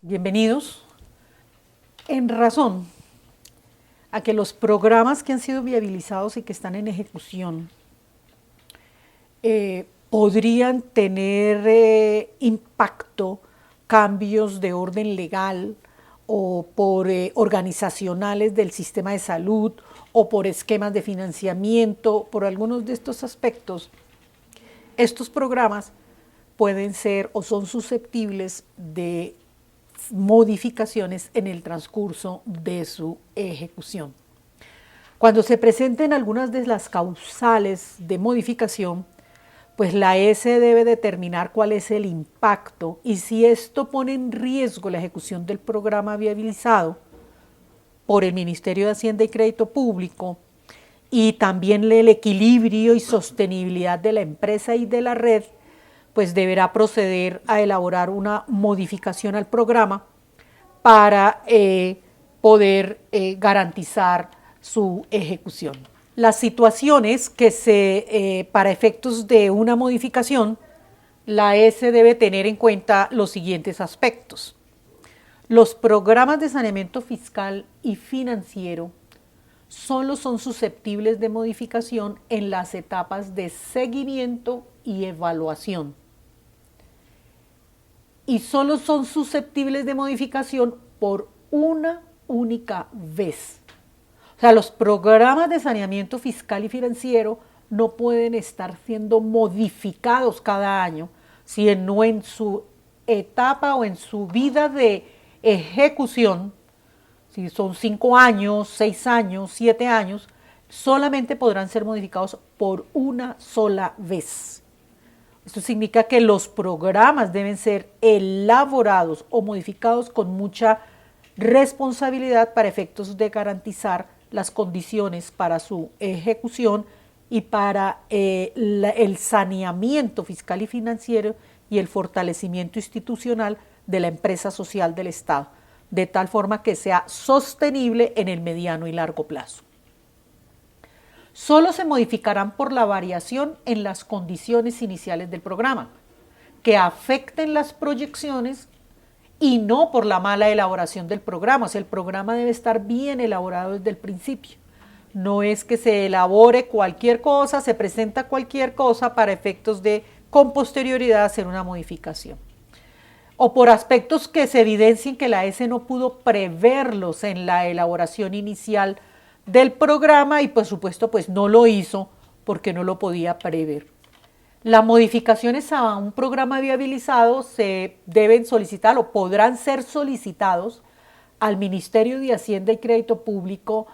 Bienvenidos. En razón a que los programas que han sido viabilizados y que están en ejecución podrían tener impacto, cambios de orden legal o por organizacionales del sistema de salud o por esquemas de financiamiento, por algunos de estos aspectos, estos programas pueden ser o son susceptibles de modificaciones en el transcurso de su ejecución. Cuando se presenten algunas de las causales de modificación, pues la S debe determinar cuál es el impacto y si esto pone en riesgo la ejecución del programa viabilizado por el Ministerio de Hacienda y Crédito Público y también el equilibrio y sostenibilidad de la empresa y de la red, pues deberá proceder a elaborar una modificación al programa para poder garantizar su ejecución. Las situaciones que para efectos de una modificación, la S debe tener en cuenta los siguientes aspectos. Los programas de saneamiento fiscal y financiero solo son susceptibles de modificación en las etapas de seguimiento y evaluación. Y solo son susceptibles de modificación por una única vez. O sea, los programas de saneamiento fiscal y financiero no pueden estar siendo modificados cada año, sino en su etapa o en su vida de ejecución, si son 5 años, 6 años, 7 años, solamente podrán ser modificados por una sola vez. Esto significa que los programas deben ser elaborados o modificados con mucha responsabilidad para efectos de garantizar las condiciones para su ejecución y para el saneamiento fiscal y financiero y el fortalecimiento institucional de la empresa social del Estado, de tal forma que sea sostenible en el mediano y largo plazo. Solo se modificarán por la variación en las condiciones iniciales del programa, que afecten las proyecciones y no por la mala elaboración del programa. O sea, el programa debe estar bien elaborado desde el principio. No es que se elabore cualquier cosa, se presenta cualquier cosa para efectos de con posterioridad hacer una modificación. O por aspectos que se evidencien que la S no pudo preverlos en la elaboración inicial del programa y por supuesto pues no lo hizo porque no lo podía prever. Las modificaciones a un programa viabilizado se deben solicitar o podrán ser solicitados al Ministerio de Hacienda y Crédito Público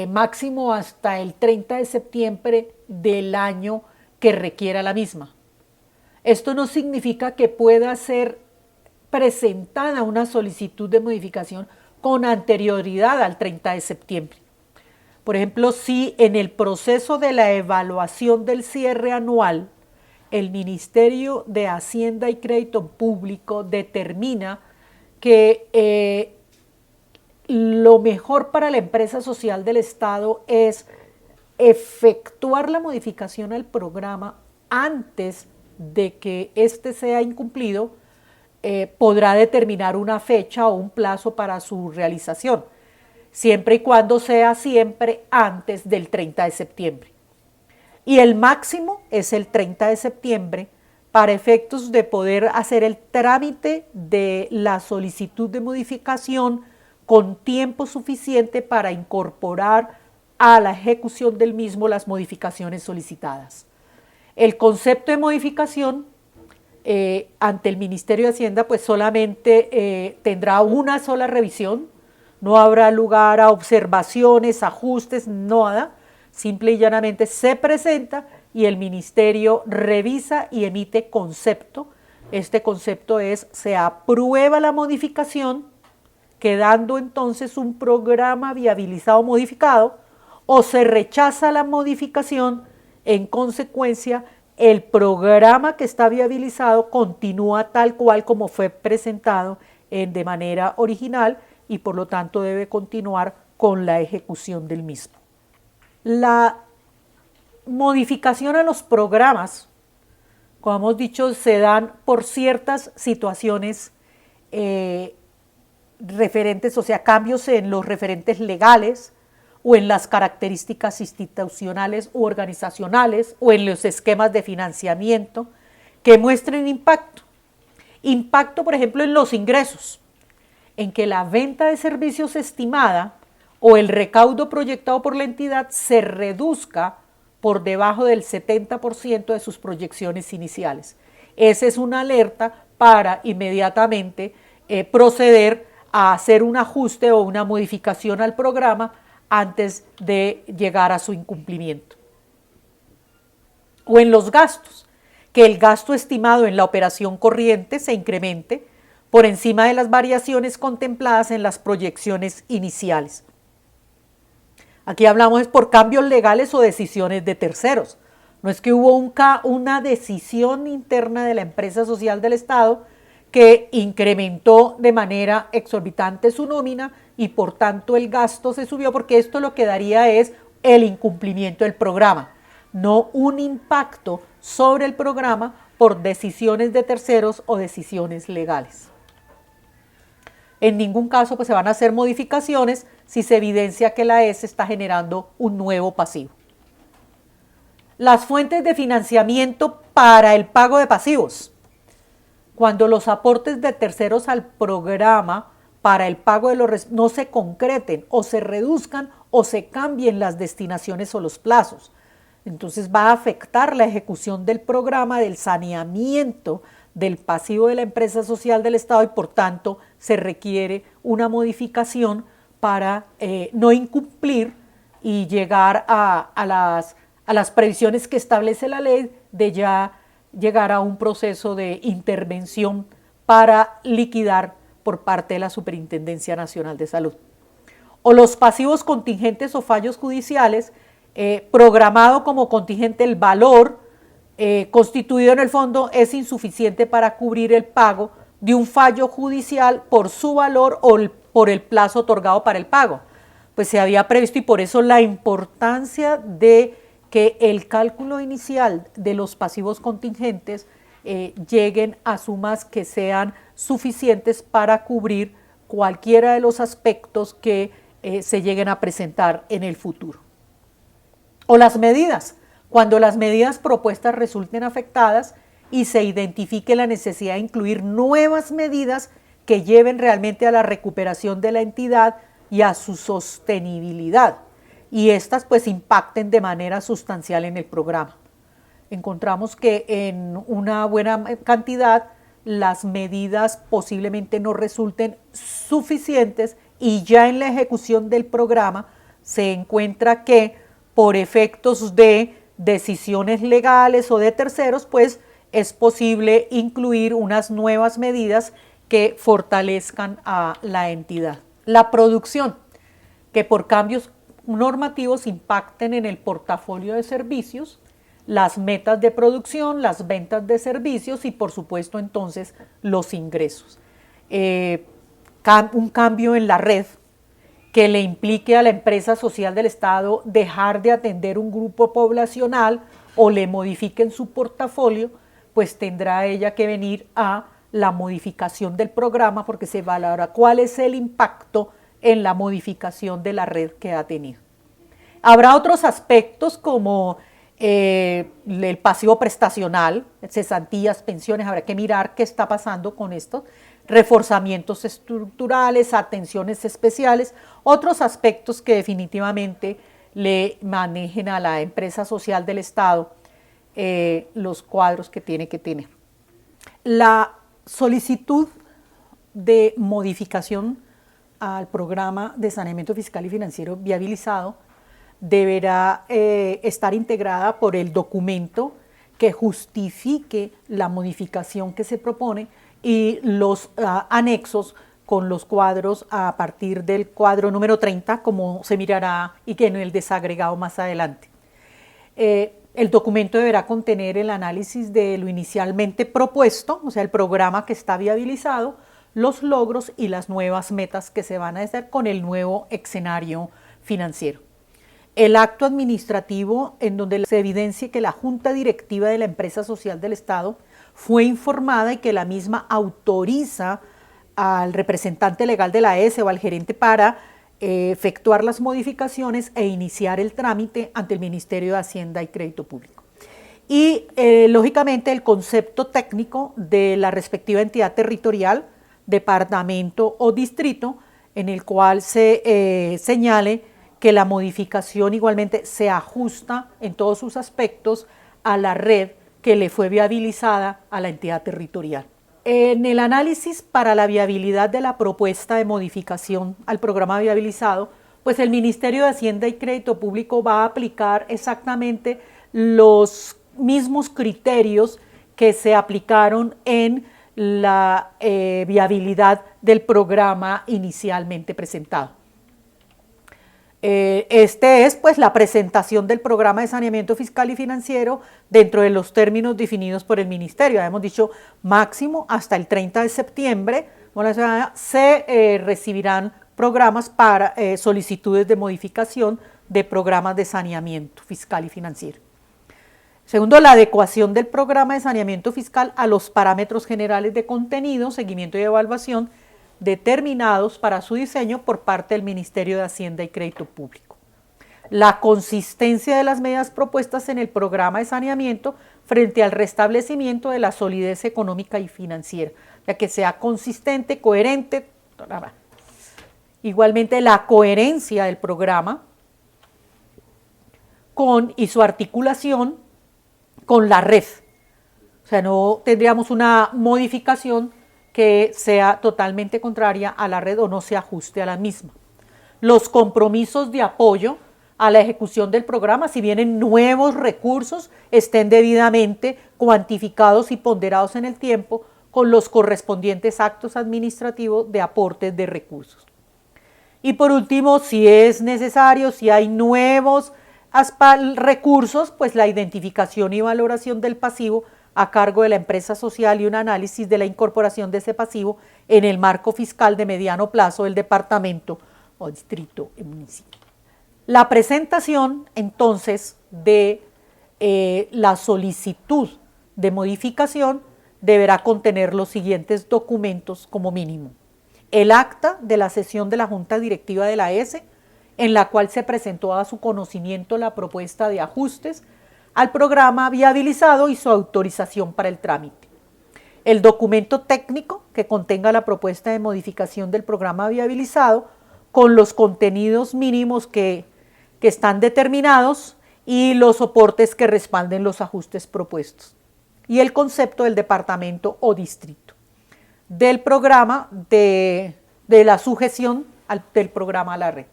máximo hasta el 30 de septiembre del año que requiera la misma. Esto no significa que pueda ser presentada una solicitud de modificación con anterioridad al 30 de septiembre. Por ejemplo, si en el proceso de la evaluación del cierre anual, el Ministerio de Hacienda y Crédito Público determina que lo mejor para la empresa social del Estado es efectuar la modificación al programa antes de que éste sea incumplido, podrá determinar una fecha o un plazo para su realización, siempre y cuando sea siempre antes del 30 de septiembre. Y el máximo es el 30 de septiembre para efectos de poder hacer el trámite de la solicitud de modificación con tiempo suficiente para incorporar a la ejecución del mismo las modificaciones solicitadas. El concepto de modificación ante el Ministerio de Hacienda pues solamente tendrá una sola revisión, no habrá lugar a observaciones, ajustes, nada, simple y llanamente se presenta y el Ministerio revisa y emite concepto. Este concepto es, se aprueba la modificación, quedando entonces un programa viabilizado modificado, o se rechaza la modificación, en consecuencia, el programa que está viabilizado continúa tal cual como fue presentado de manera original y por lo tanto debe continuar con la ejecución del mismo. La modificación a los programas, como hemos dicho, se dan por ciertas situaciones referentes, o sea, cambios en los referentes legales o en las características institucionales u organizacionales o en los esquemas de financiamiento que muestren impacto. Impacto, por ejemplo, en los ingresos, en que la venta de servicios estimada o el recaudo proyectado por la entidad se reduzca por debajo del 70% de sus proyecciones iniciales. Esa es una alerta para inmediatamente proceder a hacer un ajuste o una modificación al programa antes de llegar a su incumplimiento. O en los gastos, que el gasto estimado en la operación corriente se incremente por encima de las variaciones contempladas en las proyecciones iniciales. Aquí hablamos por cambios legales o decisiones de terceros. No es que hubo una decisión interna de la empresa social del Estado que incrementó de manera exorbitante su nómina y por tanto el gasto se subió, porque esto lo que daría es el incumplimiento del programa, no un impacto sobre el programa por decisiones de terceros o decisiones legales. En ningún caso pues, se van a hacer modificaciones si se evidencia que la ES está generando un nuevo pasivo. Las fuentes de financiamiento para el pago de pasivos. Cuando los aportes de terceros al programa para el pago de los no se concreten o se reduzcan o se cambien las destinaciones o los plazos. Entonces va a afectar la ejecución del programa del saneamiento del pasivo de la empresa social del Estado y por tanto se requiere una modificación para no incumplir y llegar a las previsiones que establece la ley de ya llegar a un proceso de intervención para liquidar por parte de la Superintendencia Nacional de Salud. O los pasivos contingentes o fallos judiciales, programado como contingente el valor constituido en el fondo es insuficiente para cubrir el pago de un fallo judicial por su valor o por el plazo otorgado para el pago. Pues se había previsto y por eso la importancia de que el cálculo inicial de los pasivos contingentes lleguen a sumas que sean suficientes para cubrir cualquiera de los aspectos que se lleguen a presentar en el futuro. O las medidas, cuando las medidas propuestas resulten afectadas y se identifique la necesidad de incluir nuevas medidas que lleven realmente a la recuperación de la entidad y a su sostenibilidad, y estas pues impacten de manera sustancial en el programa. Encontramos que en una buena cantidad las medidas posiblemente no resulten suficientes y ya en la ejecución del programa se encuentra que por efectos de decisiones legales o de terceros, pues es posible incluir unas nuevas medidas que fortalezcan a la entidad. La producción, que por cambios normativos impacten en el portafolio de servicios, las metas de producción, las ventas de servicios y por supuesto entonces los ingresos. Un cambio en la red que le implique a la empresa social del Estado dejar de atender un grupo poblacional o le modifiquen su portafolio, pues tendrá ella que venir a la modificación del programa porque se valorará cuál es el impacto en la modificación de la red que ha tenido. Habrá otros aspectos como el pasivo prestacional, cesantías, pensiones, habrá que mirar qué está pasando con esto, reforzamientos estructurales, atenciones especiales, otros aspectos que definitivamente le manejen a la empresa social del Estado los cuadros que tiene que tener. La solicitud de modificación al programa de saneamiento fiscal y financiero viabilizado deberá estar integrada por el documento que justifique la modificación que se propone y los anexos con los cuadros a partir del cuadro número 30, como se mirará y que en el desagregado más adelante. El documento deberá contener el análisis de lo inicialmente propuesto, o sea, el programa que está viabilizado, los logros y las nuevas metas que se van a hacer con el nuevo escenario financiero. El acto administrativo en donde se evidencie que la Junta Directiva de la Empresa Social del Estado fue informada y que la misma autoriza al representante legal de la ESE o al gerente para efectuar las modificaciones e iniciar el trámite ante el Ministerio de Hacienda y Crédito Público. Y lógicamente el concepto técnico de la respectiva entidad territorial, departamento o distrito, en el cual se señale que la modificación igualmente se ajusta en todos sus aspectos a la red que le fue viabilizada a la entidad territorial. En el análisis para la viabilidad de la propuesta de modificación al programa viabilizado, pues el Ministerio de Hacienda y Crédito Público va a aplicar exactamente los mismos criterios que se aplicaron en la viabilidad del programa inicialmente presentado. Este es pues la presentación del programa de saneamiento fiscal y financiero dentro de los términos definidos por el Ministerio. Hemos dicho máximo hasta el 30 de septiembre se recibirán programas para solicitudes de modificación de programas de saneamiento fiscal y financiero. Segundo, la adecuación del programa de saneamiento fiscal a los parámetros generales de contenido, seguimiento y evaluación determinados para su diseño por parte del Ministerio de Hacienda y Crédito Público. La consistencia de las medidas propuestas en el programa de saneamiento frente al restablecimiento de la solidez económica y financiera, ya que sea consistente, coherente. Igualmente la coherencia del programa y su articulación con la red. O sea, no tendríamos una modificación que sea totalmente contraria a la red o no se ajuste a la misma. Los compromisos de apoyo a la ejecución del programa, si vienen nuevos recursos, estén debidamente cuantificados y ponderados en el tiempo con los correspondientes actos administrativos de aportes de recursos. Y por último, si es necesario, si hay nuevos recursos, pues la identificación y valoración del pasivo a cargo de la empresa social y un análisis de la incorporación de ese pasivo en el marco fiscal de mediano plazo del departamento o distrito y municipio. La presentación, entonces, de la solicitud de modificación deberá contener los siguientes documentos como mínimo. El acta de la sesión de la Junta Directiva de la ESE, en la cual se presentó a su conocimiento la propuesta de ajustes al programa viabilizado y su autorización para el trámite. El documento técnico que contenga la propuesta de modificación del programa viabilizado con los contenidos mínimos que están determinados y los soportes que respalden los ajustes propuestos. Y el concepto del departamento o distrito. Del programa de la sujeción del programa a la red.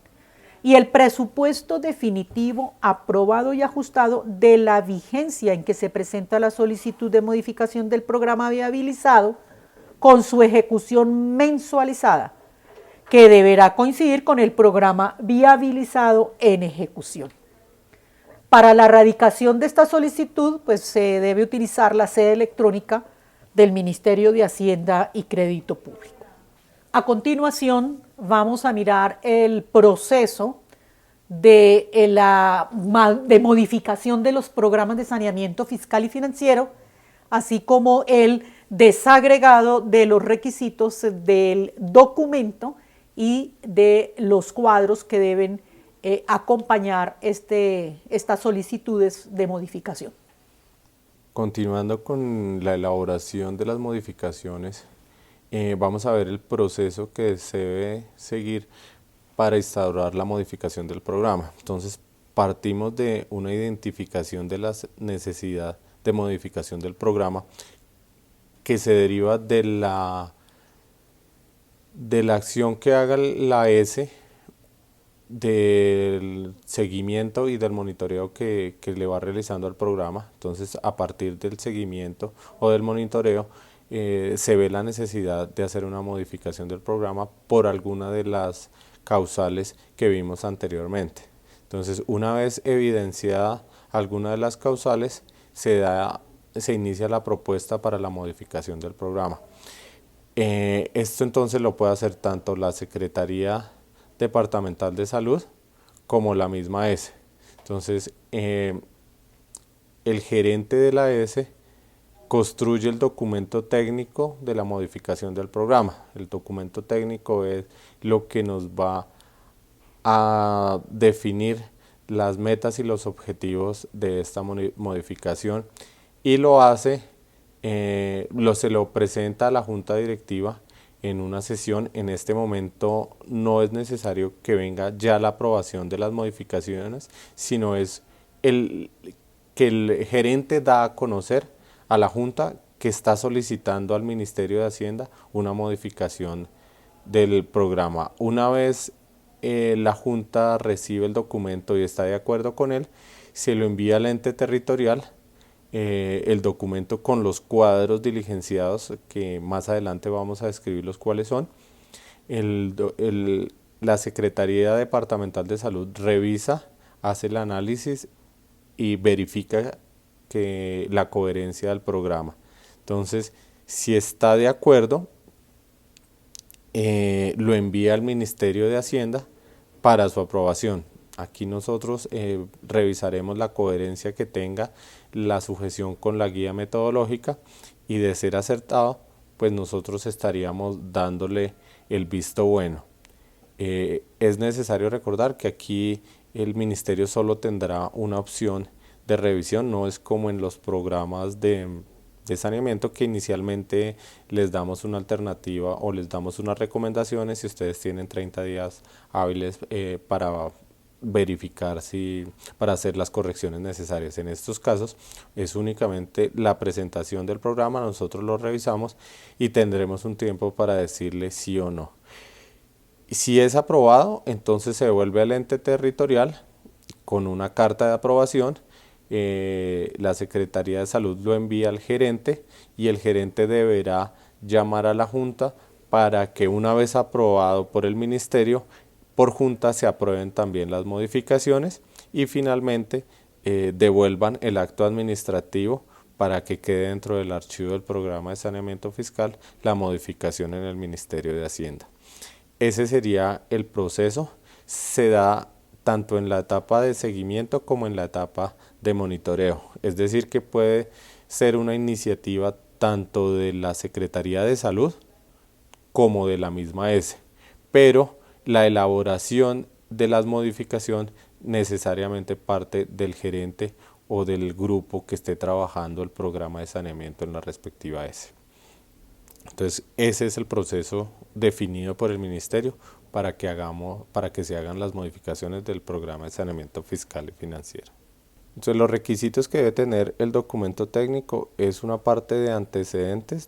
Y el presupuesto definitivo aprobado y ajustado de la vigencia en que se presenta la solicitud de modificación del programa viabilizado con su ejecución mensualizada, que deberá coincidir con el programa viabilizado en ejecución. Para la radicación de esta solicitud, pues se debe utilizar la sede electrónica del Ministerio de Hacienda y Crédito Público. A continuación, vamos a mirar el proceso de modificación de los programas de saneamiento fiscal y financiero, así como el desagregado de los requisitos del documento y de los cuadros que deben acompañar estas solicitudes de modificación. Continuando con la elaboración de las modificaciones, vamos a ver el proceso que se debe seguir para instaurar la modificación del programa. Entonces, partimos de una identificación de la necesidad de modificación del programa que se deriva de la acción que haga la ESE, del seguimiento y del monitoreo que le va realizando al programa. Entonces, a partir del seguimiento o del monitoreo, se ve la necesidad de hacer una modificación del programa por alguna de las causales que vimos anteriormente. Entonces, una vez evidenciada alguna de las causales, se inicia la propuesta para la modificación del programa. Esto entonces lo puede hacer tanto la Secretaría Departamental de Salud como la misma ESE. Entonces, el gerente de la ESE construye el documento técnico de la modificación del programa. El documento técnico es lo que nos va a definir las metas y los objetivos de esta modificación, y lo hace, se lo presenta a la junta directiva en una sesión. En este momento no es necesario que venga ya la aprobación de las modificaciones, sino es que el gerente da a conocer a la junta que está solicitando al Ministerio de Hacienda una modificación del programa. Una vez la junta recibe el documento y está de acuerdo con él, se lo envía al ente territorial, el documento con los cuadros diligenciados, que más adelante vamos a describir los cuáles son. La Secretaría Departamental de Salud revisa, hace el análisis y verifica que la coherencia del programa. Entonces, si está de acuerdo, lo envía al Ministerio de Hacienda para su aprobación. Aquí nosotros revisaremos la coherencia que tenga, la sujeción con la guía metodológica, y de ser acertado, pues nosotros estaríamos dándole el visto bueno. Es necesario recordar que aquí el ministerio solo tendrá una opción de revisión, no es como en los programas de saneamiento, que inicialmente les damos una alternativa o les damos unas recomendaciones y ustedes tienen 30 días hábiles para verificar para hacer las correcciones necesarias. En estos casos es únicamente la presentación del programa, nosotros lo revisamos y tendremos un tiempo para decirle sí o no. Si es aprobado, entonces se devuelve al ente territorial con una carta de aprobación. La Secretaría de Salud lo envía al gerente y el gerente deberá llamar a la junta para que, una vez aprobado por el ministerio, por junta se aprueben también las modificaciones y finalmente devuelvan el acto administrativo para que quede dentro del archivo del programa de saneamiento fiscal la modificación en el Ministerio de Hacienda. Ese sería el proceso. Se da tanto en la etapa de seguimiento como en la etapa de monitoreo. Es decir, que puede ser una iniciativa tanto de la Secretaría de Salud como de la misma ESE, pero la elaboración de las modificaciones necesariamente parte del gerente o del grupo que esté trabajando el programa de saneamiento en la respectiva ESE. Entonces, ese es el proceso definido por el ministerio para que se hagan las modificaciones del programa de saneamiento fiscal y financiero. Entonces, los requisitos que debe tener el documento técnico es una parte de antecedentes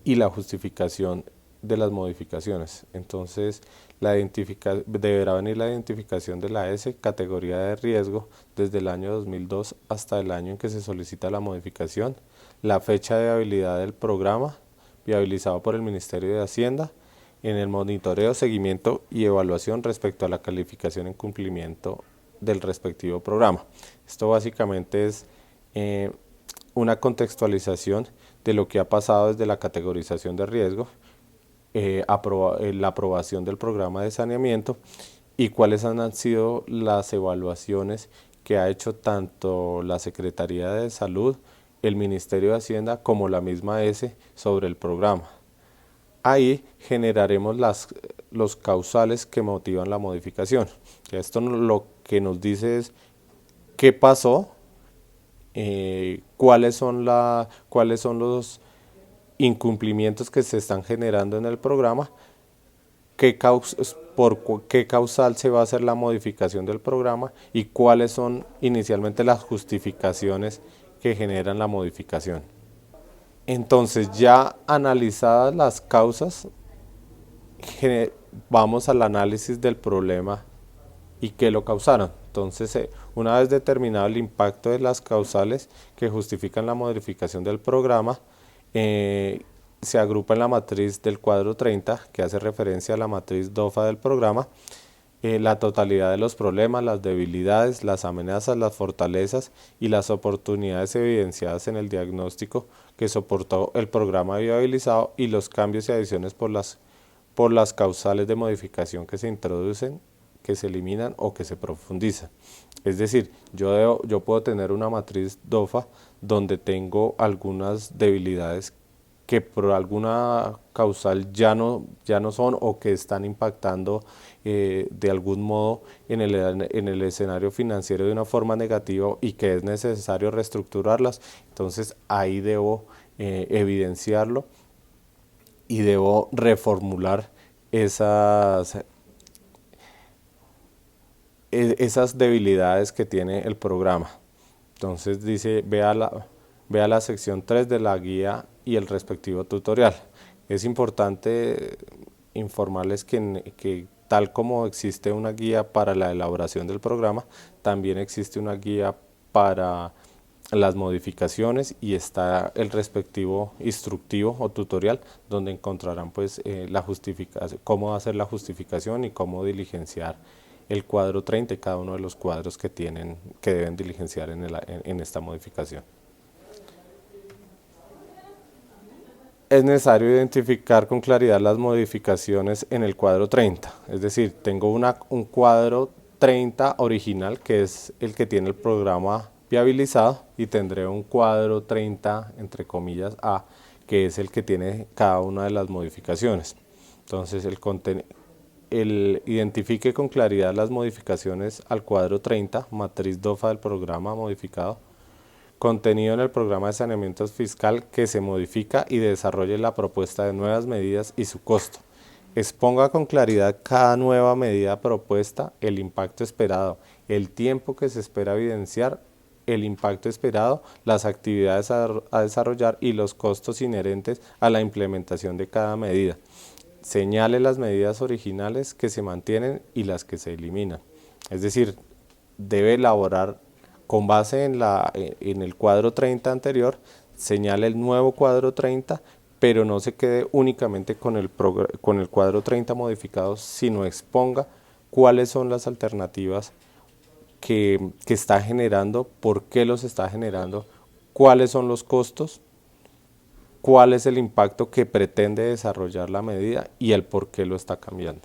y la justificación de las modificaciones. Entonces, deberá venir la identificación de la ESE, categoría de riesgo, desde el año 2002 hasta el año en que se solicita la modificación, la fecha de viabilidad del programa, viabilizado por el Ministerio de Hacienda, en el monitoreo, seguimiento y evaluación respecto a la calificación en cumplimiento del respectivo programa. Esto básicamente es una contextualización de lo que ha pasado desde la categorización de riesgo, la aprobación del programa de saneamiento y cuáles han sido las evaluaciones que ha hecho tanto la Secretaría de Salud, el Ministerio de Hacienda como la misma ESE sobre el programa. Ahí generaremos los causales que motivan la modificación. Esto lo que nos dice es qué pasó, cuáles son los incumplimientos que se están generando en el programa, por qué causal se va a hacer la modificación del programa y cuáles son inicialmente las justificaciones que generan la modificación. Entonces, ya analizadas las causas, vamos al análisis del problema y qué lo causaron. Entonces, una vez determinado el impacto de las causales que justifican la modificación del programa, se agrupa en la matriz del cuadro 30, que hace referencia a la matriz DOFA del programa, la totalidad de los problemas, las debilidades, las amenazas, las fortalezas y las oportunidades evidenciadas en el diagnóstico que soportó el programa viabilizado y los cambios y adiciones por las causales de modificación que se introducen que se eliminan o que se profundizan. Es decir, yo puedo tener una matriz DOFA donde tengo algunas debilidades que por alguna causal ya no son o que están impactando de algún modo en el escenario financiero de una forma negativa y que es necesario reestructurarlas. Entonces ahí debo evidenciarlo y debo reformular esas debilidades que tiene el programa. Entonces dice, vea la sección 3 de la guía y el respectivo tutorial. Es importante informarles que tal como existe una guía para la elaboración del programa, también existe una guía para las modificaciones y está el respectivo instructivo o tutorial donde encontrarán pues la justificación, cómo hacer la justificación y cómo diligenciar el cuadro 30 y cada uno de los cuadros que deben diligenciar en esta modificación. Es necesario identificar con claridad las modificaciones en el cuadro 30, es decir, tengo un cuadro 30 original que es el que tiene el programa viabilizado y tendré un cuadro 30 entre comillas A que es el que tiene cada una de las modificaciones. Entonces identifique con claridad las modificaciones al cuadro 30, matriz DOFA del programa modificado, contenido en el programa de saneamiento fiscal que se modifica y desarrolle la propuesta de nuevas medidas y su costo. Exponga con claridad cada nueva medida propuesta, el impacto esperado, el tiempo que se espera evidenciar, el impacto esperado, las actividades a desarrollar y los costos inherentes a la implementación de cada medida. Señale las medidas originales que se mantienen y las que se eliminan. Es decir, debe elaborar con base en el cuadro 30 anterior, señale el nuevo cuadro 30, pero no se quede únicamente con el cuadro 30 modificado, sino exponga cuáles son las alternativas que está generando, por qué los está generando, cuáles son los costos, cuál es el impacto que pretende desarrollar la medida y el por qué lo está cambiando.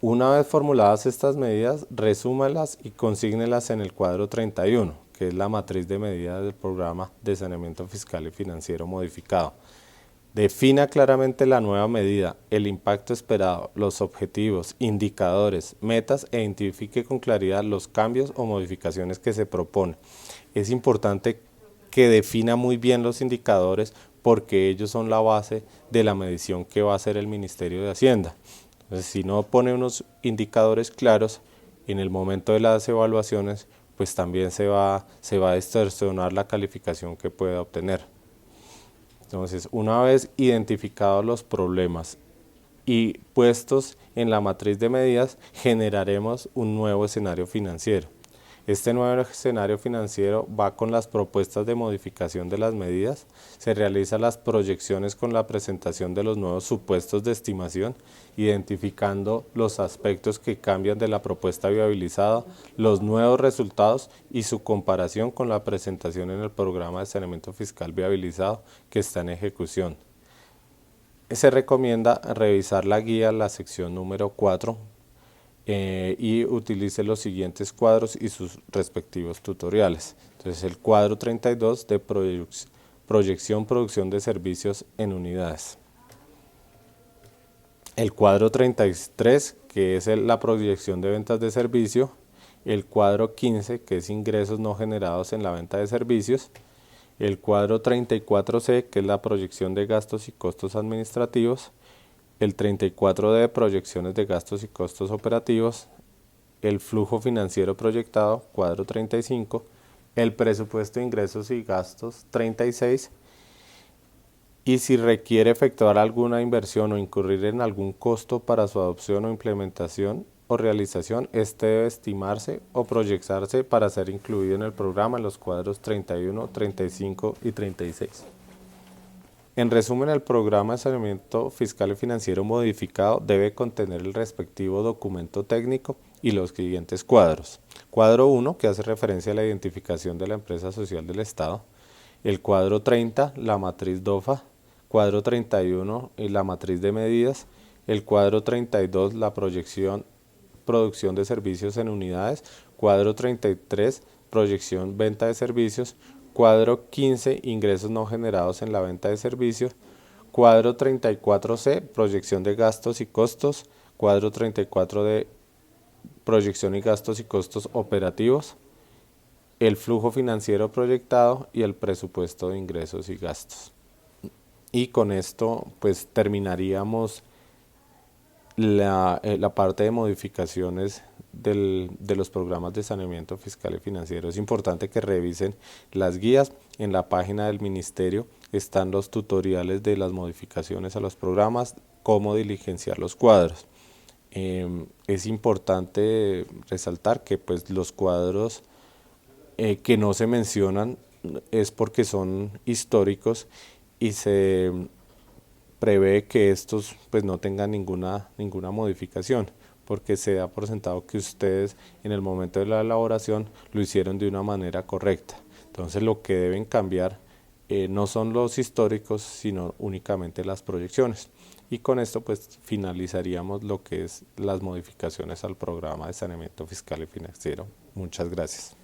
Una vez formuladas estas medidas, resúmalas y consígnelas en el cuadro 31, que es la matriz de medidas del programa de saneamiento fiscal y financiero modificado. Defina claramente la nueva medida, el impacto esperado, los objetivos, indicadores, metas e identifique con claridad los cambios o modificaciones que se propone. Es importante que defina muy bien los indicadores porque ellos son la base de la medición que va a hacer el Ministerio de Hacienda. Entonces, si no pone unos indicadores claros, en el momento de las evaluaciones, pues también se va a distorsionar la calificación que pueda obtener. Entonces, una vez identificados los problemas y puestos en la matriz de medidas, generaremos un nuevo escenario financiero. Este nuevo escenario financiero va con las propuestas de modificación de las medidas, se realizan las proyecciones con la presentación de los nuevos supuestos de estimación, identificando los aspectos que cambian de la propuesta viabilizada, los nuevos resultados y su comparación con la presentación en el programa de saneamiento fiscal viabilizado que está en ejecución. Se recomienda revisar la guía, la sección número 4, y utilice los siguientes cuadros y sus respectivos tutoriales. Entonces el cuadro 32 de proyección, producción de servicios en unidades. El cuadro 33 que es la proyección de ventas de servicio. El cuadro 15 que es ingresos no generados en la venta de servicios. El cuadro 34C que es la proyección de gastos y costos administrativos. El 34D de proyecciones de gastos y costos operativos, el flujo financiero proyectado, cuadro 35, el presupuesto de ingresos y gastos, 36, y si requiere efectuar alguna inversión o incurrir en algún costo para su adopción o implementación o realización, este debe estimarse o proyectarse para ser incluido en el programa en los cuadros 31, 35 y 36. En resumen, el programa de saneamiento fiscal y financiero modificado debe contener el respectivo documento técnico y los siguientes cuadros. Cuadro 1, que hace referencia a la identificación de la empresa social del Estado. El cuadro 30, la matriz DOFA. Cuadro 31, la matriz de medidas. El cuadro 32, la producción de servicios en unidades. Cuadro 33, proyección venta de servicios. Cuadro 15, ingresos no generados en la venta de servicios. Cuadro 34C, proyección de gastos y costos. Cuadro 34 de proyección y gastos y costos operativos. El flujo financiero proyectado y el presupuesto de ingresos y gastos. Y con esto pues terminaríamos la parte de modificaciones de los programas de saneamiento fiscal y financiero. Es importante que revisen las guías. En la página del ministerio están los tutoriales de las modificaciones a los programas, cómo diligenciar los cuadros. Es importante resaltar que pues los cuadros que no se mencionan es porque son históricos y se prevé que estos pues no tengan ninguna modificación, porque se da por sentado que ustedes en el momento de la elaboración lo hicieron de una manera correcta. Entonces lo que deben cambiar no son los históricos, sino únicamente las proyecciones. Y con esto pues finalizaríamos lo que es las modificaciones al programa de saneamiento fiscal y financiero. Muchas gracias.